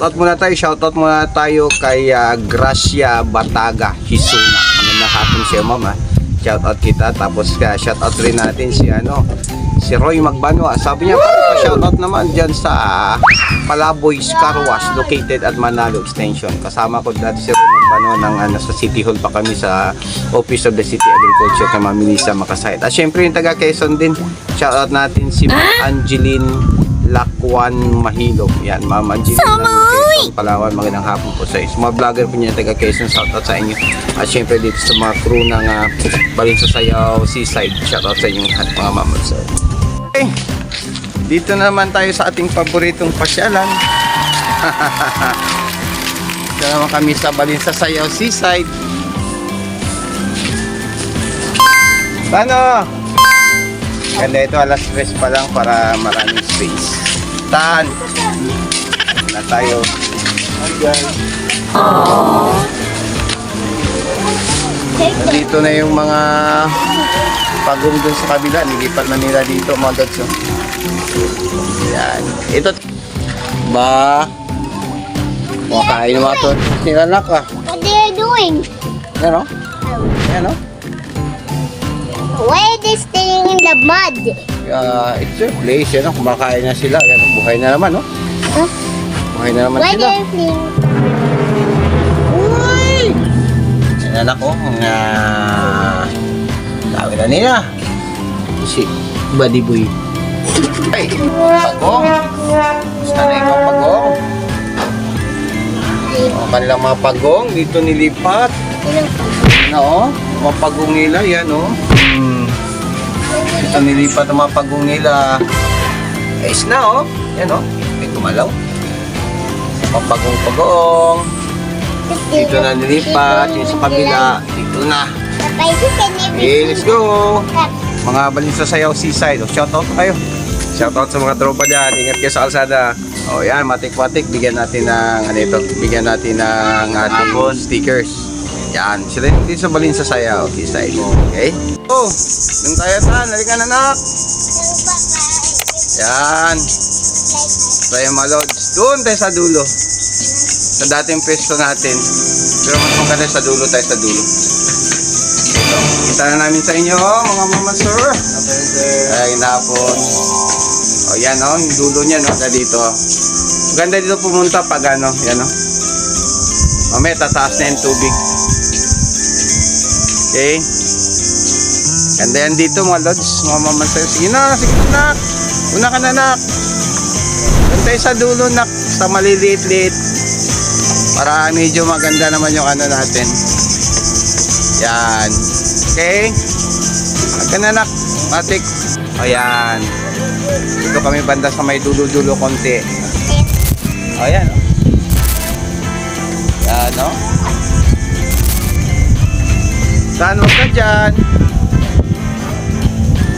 Shoutout muna tayo kay Gracia Bataga Hisuna. Magandang hapon siya, mama. Shoutout kita. Tapos shoutout rin natin si Roy Magbanwa. Sabi niya, shoutout naman dyan sa Palaboy Car Wash located at Manalo Extension. Kasama ko dati si Roy Magbanwa ng sa City Hall pa kami sa Office of the City Agriculture kay Ma'am Melissa Makasayat. At syempre yung taga Quezon din. Shoutout natin si Angeline Lakwan Mahilog. Yan, Ma'am Angeline Quezon, Palawan. Magandang hapon po sa iyo. Mga vlogger po niya taga Quezon, shoutout sa inyo. At syempre dito sa mga crew ng Balinsa Sayaw Seaside, shoutout sa inyo lahat mga mama. Okay, dito naman tayo sa ating paboritong pasyalan. Dito naman kami sa Balinsa Sayaw Seaside. Paano? Ganda ito, alas 3 pa lang para maraming space. Tan! Na tayo. Dito na yung mga pagong dun sa kabila. Nilipat na nila dito mga dogs. Yan. Ito. Ba? Makain mga to. Nilanak ah. What are you doing? Yan o. Yan o. Why are they staying in the mud? It's their place. Yan o. Kumakain na sila. Yan o. Buhay na naman o. Huh? Buhay na naman Why sila. are they playing? Uy! Yan anak ko. Dami na nila. Si Buddy Boy. Ay! Pagong! Gusto na yung mga pagong. Ang kanilang mga pagong. Dito nilipat. Yan o. Mga pagong nila. Yan o. Dito nilipat ang mga pagong nila. Ayos na o. Yan o. May gumalaw. Mga pagong-pagong. Dito na nilipat. Yung sa kabila. Dito na. Okay, let's go. Mga Balinsa Sayaw Seaside. Shoutout kayo. Shoutout sa mga tropa dyan. Ingat kayo sa kalsada. O yan, matik-matik. Bigyan natin ng bigyan natin ng ating stickers. Yan. Sila yung dito sa Balinsa Sayaw Seaside. Okay? Oh, nung tayo saan. Halika na nak. Yan. Tayo mga lods. Doon tayo sa dulo. Sa dating pwesto natin. Pero mas maganda sa dulo tayo sa dulo. Kita na namin sa inyo, mga mama sir. Ay, napon. O yan o, yung dulo niya no, dito. Ganda dito pumunta pag yan o. Mamaya tataas na yung tubig. Okay. Ganda yan dito mga lods, mga mama sir. Sige na, nak. Una ka na nak. Doon tayo sa dulo nak, sa maliliit-liit. Para medyo maganda naman yung natin. Yan. Okay. Magkananak. Matik. Ayan. Dito kami banda sa may dulo-dulo konti. Ayan. Yan o. Saan ka dyan?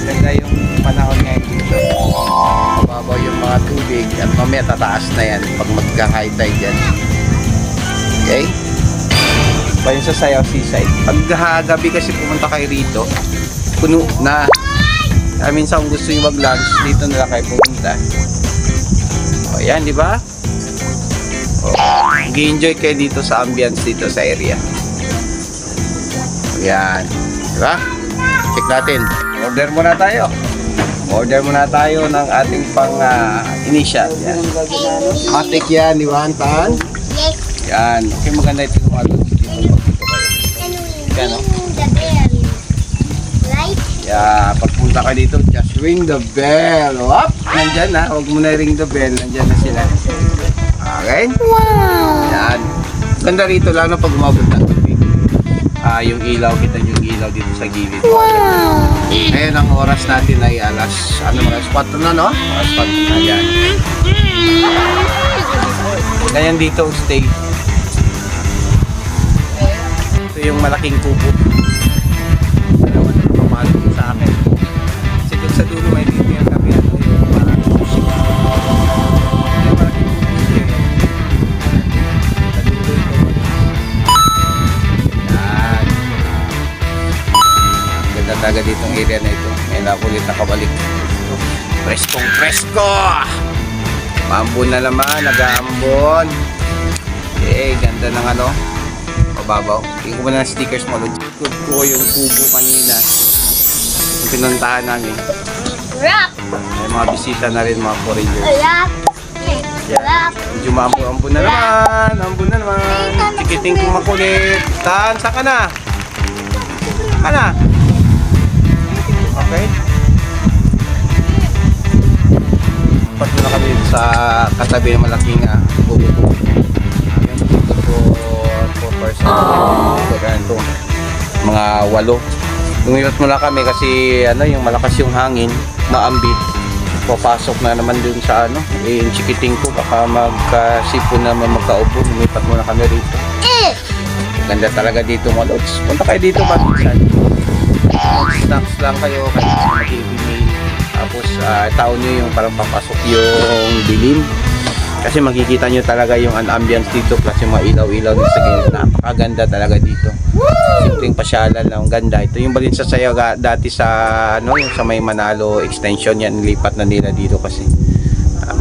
Ganda yung panahon ngayon dito. Mababaw yung mga tubig. At mamaya tataas na yan pag magka-high tide yan. Okay? Balinsa Sayaw Seaside. Pag gabi kasi pumunta kayo rito, puno na. Minsan kung gusto nyo mag-lunch, dito na lang kayo pumunta. O yan, di ba? Mag-enjoy kayo dito sa ambience dito sa area. O yan. Di ba? Check natin. Order muna tayo. Order muna tayo ng ating initial. Yan. Matik yan, di ba, Tan? Yes. Yan. Okay, maganda ito yung yan o. Right? Yeah, pagpunta ka dito, just ring the bell. Up! Nandyan na. Huwag mo na ring the bell. Nandyan na sila. Okay? Wow! Yan. Ganda rito lang na pag umabot na tubig. Yung ilaw, kita yung ilaw dito sa gilid. Wow! Ngayon ang oras natin ay alas 4 na no? Alas 4 na yan. Ganyan dito stay. Yung malaking kubo. Dalawa na pamalo sa akin. Kasi doon sa dulo may dito yung tabi yung parang music. Yung malaking kubo siya. Sa dulo ito. Yan. Ganda talaga ditong area na ito. Ngayon ako ulit nakabalik. Preskong presko! Maambon na naman, nag-aambon. Okay, ganda ng ano. Mababaw. Tingin ko muna ng stickers mo. Good ko yung kubo kanina. Yung pinuntahan namin. Rap! May mga bisita na rin, mga foreigners. Rap! Rap! Medyo maambon na naman. Ambon na naman. Tikiting kong makulit. Saan? Saan ka na? Saan ka na? Okay. Pat na kami sa katabi ng malaking buko. Ayan, dito po 4%. Ito, mga 8. Lumipat muna kami kasi ano, yung malakas yung hangin, maambit. Papasok na naman dun sa ano, yung chikiting ko, baka magkasipon naman magkaupo. Lumipat muna kami rito. Ganda talaga dito mga lods. Punta kayo dito ba? Snacks lang kayo, kahit mag-ibigay. Tapos taon nyo yung parang papasok yung dilim. Kasi makikita nyo talaga yung ambience dito plus yung mga ilaw-ilaw dito sa gilid. Napakaganda talaga dito. Simpleng pasyalan lang, ganda. Ito yung balin sa sayo dati sa ano, yung sa may Manalo extension yan, lipat na nila dito kasi.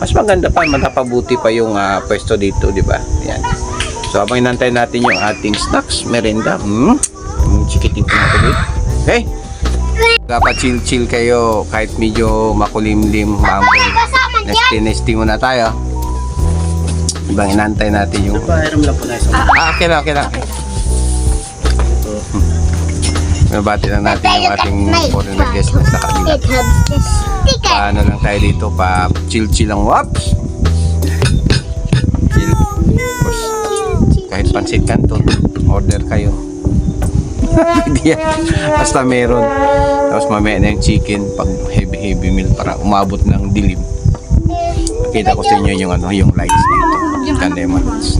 Mas maganda pa, matapabuti pa yung pwesto dito, di ba? Yan. So habang inantay natin yung ating snacks, merenda. Chikiting ko natin. Okay? Dapat chill-chill kayo kahit medyo makulimlim, mambol. Nesting muna tayo. Ibang inantay natin yung... okay lang. Mabati lang natin yung ating foreigner guest na sa kanila. Paano lang tayo dito, pa chill-chill lang. Whoops! Chill. Kahit pansit canton, order kayo. Basta meron. Tapos mamaya na yung chicken pag heavy meal para umabot ng dilim. Kita ko sa inyo yung ano, yung lights dito. Ganda yung lights.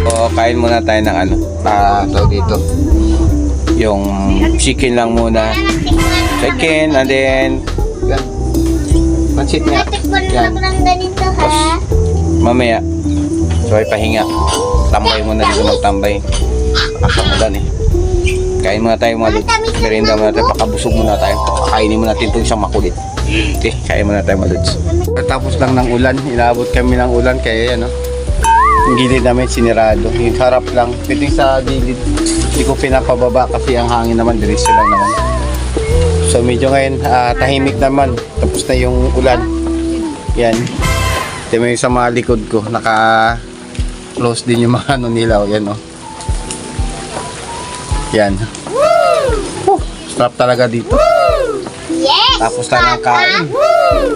So, kain muna tayo ng ano, tawag dito. Yung chicken lang muna. Chicken and then pansit nga. Yan. Tapos, mamaya, so ay pahinga. Tambay muna dito, magtambay. Nakakamulan eh. Kain muna tayo mga lods. Merienda muna tayo, pakabusog muna tayo. Kainin muna natin itong isang makulit. Okay, kain muna tayo mga lods. Tapos lang ng ulan, inaabot kami ng ulan kaya yan, no? Yung gilid namin sinirado. Yung harap lang, pwede sa gilid. Hindi ko pinapababa kasi ang hangin naman, diretso lang naman. So medyo ngayon tahimik naman. Tapos na yung ulan. Yan. Ito yung sa mga likod ko. Naka-close din yung mga ano nila. Yan o. Yan. Sarap talaga dito. Yes! Tapos lang ang kain.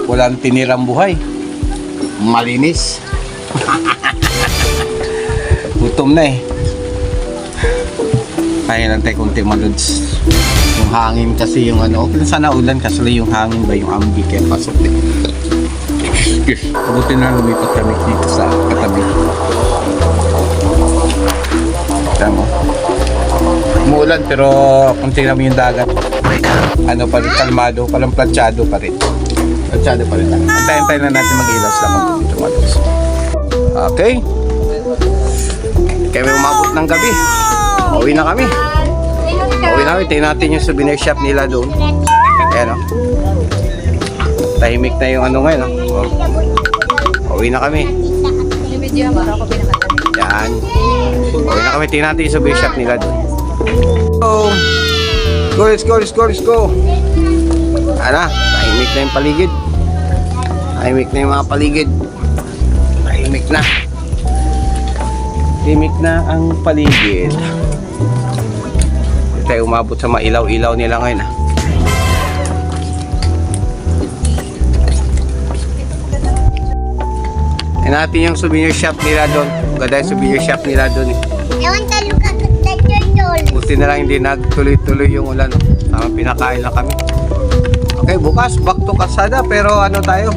Walang tinirang buhay. Malinis. Gutom na eh. Kaya lang tayo kunti maluds. Yung hangin kasi yung ano, okay sana ulan kasi yung hangin ba yung ambi kaya pasok din. Buti na lumipat kami dito sa katabi. Tama mo. Umuulan pero kunti naman yung dagat. Ano pa rin, kalmado, palang planchado pa rin. Planchado pa rin. Antayin na natin mag-ilas lang dito maluds. Okay. Kaya may umabot ng gabi. Uwi na kami. Tingnan natin yung souvenir shop nila doon. Ayan o. Tahimik na yung ano ngayon o. Uwi na kami. Yan. Uwi na kami. Tingnan natin yung souvenir shop nila doon. Let's go. Ano? Tahimik na yung paligid. Tahimik na yung mga paligid. Tahimik na. Tahimik na ang paligid. Tayo umabot sa mailaw-ilaw nila ngayon natin yung souvenir shop nila doon. Ganda yung souvenir shop nila doon eh. Ewan talo ka katadol. Buti na lang hindi nagtuloy-tuloy yung ulan. Tama, pinakain lang kami. Okay, bukas back to kalsada pero ano tayo?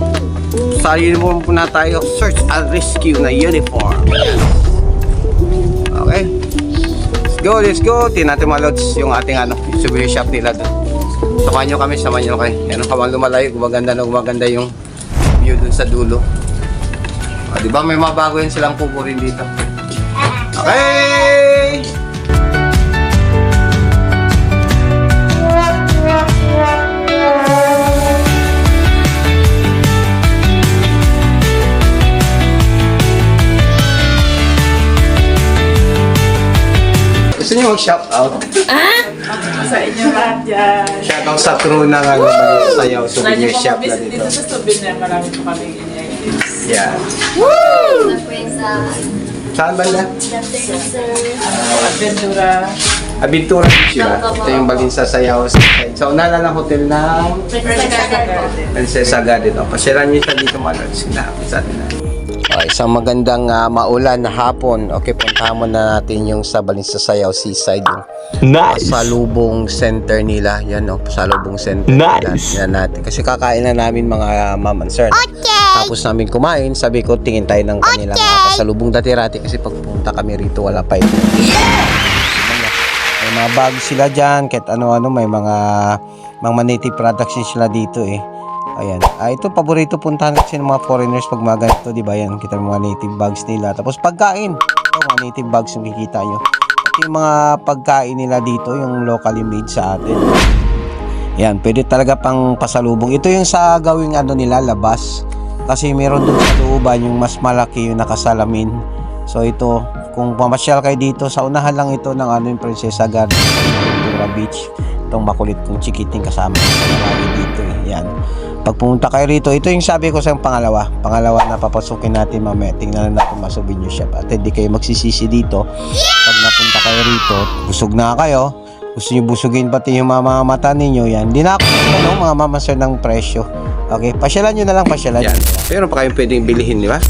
Sa uniform po na tayo. Search and rescue na uniform. Okay. Let's go. Tingnan natin mga lods yung ating ano, souvenir shop nila doon. Samahan nyo kami. Yan ang kamang lumalayo. Gumaganda yung view doon sa dulo. O, di ba may mabago yan silang kubo rin dito. Okay! Gusto niyo mag-shoutout? Sa inyo lahat dyan. Shoutout sa crew ng sayaw souvenir shop na dito. Dito sa souvenir, marami po kami inayos. Yeah. Saan banda? Adventura. Aventura Beach yun. Ito yung Balinsa Sayaw side. Sa una ng hotel ng Princesa Garden. O, pasyalan nyo siya dito mga lords. Sinapit sa atin na. Isang magandang maulan na hapon. Okay, puntahan mo na natin yung sa Balinsa Sayaw Seaside. Nice. Pasalubong center nila. Yan o, pasalubong center Nice. nila. Yan natin. Kasi kakain na namin mga ma'am and sir. Tapos namin kumain, sabi ko tingin tayo ng kanilang pasalubong dati-rati kasi pagpunta kami rito wala pa ito. May mga bags sila dyan, kahit ano-ano, may mga native products din sila dito eh. Ayan. Ito, paborito puntahan kasi ng mga foreigners pag mga ganito, di ba yan? Kita mo mga native bags nila. Tapos pagkain. Ito, mga native bags yung kikita nyo. Ito yung mga pagkain nila dito, yung locally made sa atin. Ayan, pwede talaga pang pasalubong. Ito yung sa gawing ano nila, labas. Kasi meron dun sa looban yung mas malaki yung nakasalamin. So ito, kung pamasyal kayo dito, sa unahan lang ito ng ano yung Princesa Garden, Ventura Beach. Itong makulit kong chikiting kasama lagi dito eh. Yan. Pag pumunta kayo rito, ito yung sabi ko sa pangalawa. Pangalawa na papasukin natin mamaya. Tingnan na natin masouvenir shop. At hindi kayo magsisisi dito. Pag napunta kayo rito, busog na kayo. Gusto nyo busugin pati yung mga mata ninyo. Yan. Hindi na ako mga mamasal ng presyo. Okay, pasyalan nyo na lang, pasyalan nyo. Pero pa kayong pwedeng bilihin, di ba?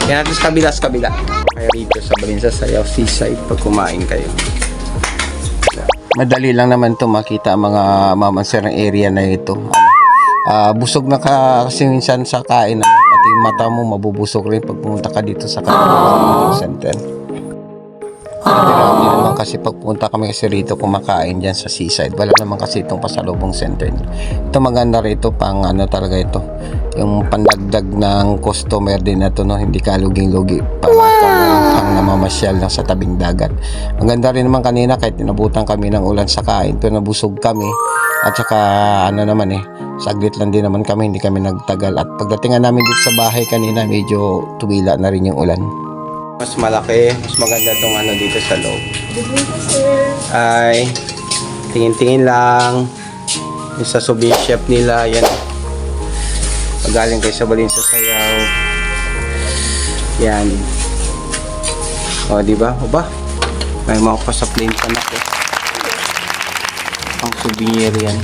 Yan natin sa kabila. Kaya rito sa Balinsa Sayaw Seaside pag kumain kayo. Madali lang naman to makita ang mga mamanser ng area na ito. Busog na ka kasi minsan sa kain. Pati yung mata mo mabubusog rin pag pumunta ka dito sa Kaluban Center. Marami naman kasi pagpunta kami kasi rito kumakain dyan sa seaside. Wala naman kasi itong pasalubong center. Ito maganda rito pang ano talaga ito. Yung pandagdag ng customer din na ito, no? Hindi ka luging-lugi. Pang namamasyal na sa tabing dagat. Maganda rin naman kanina kahit inabutan kami ng ulan sa kain. Pero nabusog kami. At saka ano naman saglit lang din naman kami. Hindi kami nagtagal. At pagdatingan namin dito sa bahay kanina, medyo tumila na rin yung ulan. Mas malaki, mas maganda tong ano dito sa loob. Ay, tingin-tingin lang. Yung sa souvenir shop nila, yan. Pagaling kayo sa Balinsa Sayaw. Yan. O, diba? O ba? May mga pa sa plain pan ako. Ang souvenir yan.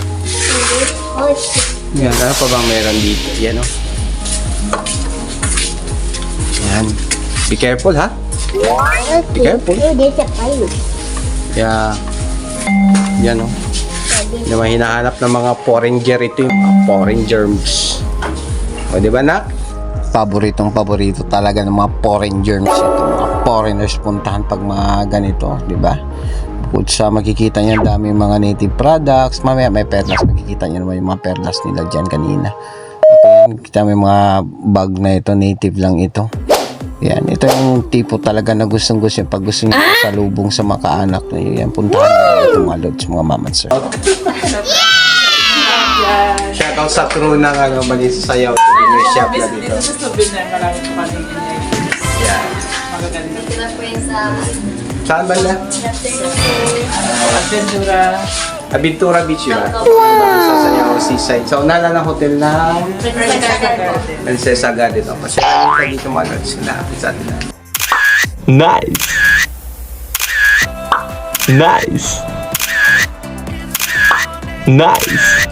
Yan, ano pa bang meron dito? Yan, o. Yan. Be careful, ha? Be careful. Yeah. Yan, o. Yung mga hinahanap ng mga foreigner, ito yung mga foreign germs. O, di ba, nak? Paborito talaga ng mga foreign germs ito. Mga foreigners puntahan pag mga ganito, di ba? Bukod sa makikita niya, dami mga native products. Mamaya may perlas. Makikita niyo naman yung mga perlas nila dyan kanina. Ito yan. Kita mo yung mga bag na ito. Native lang ito. Yan, ito yung tipo talaga na gustong-gusto pag gusto nyo sa lubong sa mga kaanak na yan, puntahan nyo ito mga lods, mga mama sir. Shoutout sa crew ng Balinsa Sayaw souvenir shop na dito. Dito sa souvenir, marami po kami inayos. Yeah. Magaganda. Saan banda? Adventura. Aventura Beach yun. Balinsa Sayaw Seaside. Sa una lang ng hotel ng Princesa Garden. Pasyalan nyo dito mga lods. Sinapit sa atin na. Nice. Nice. Nice.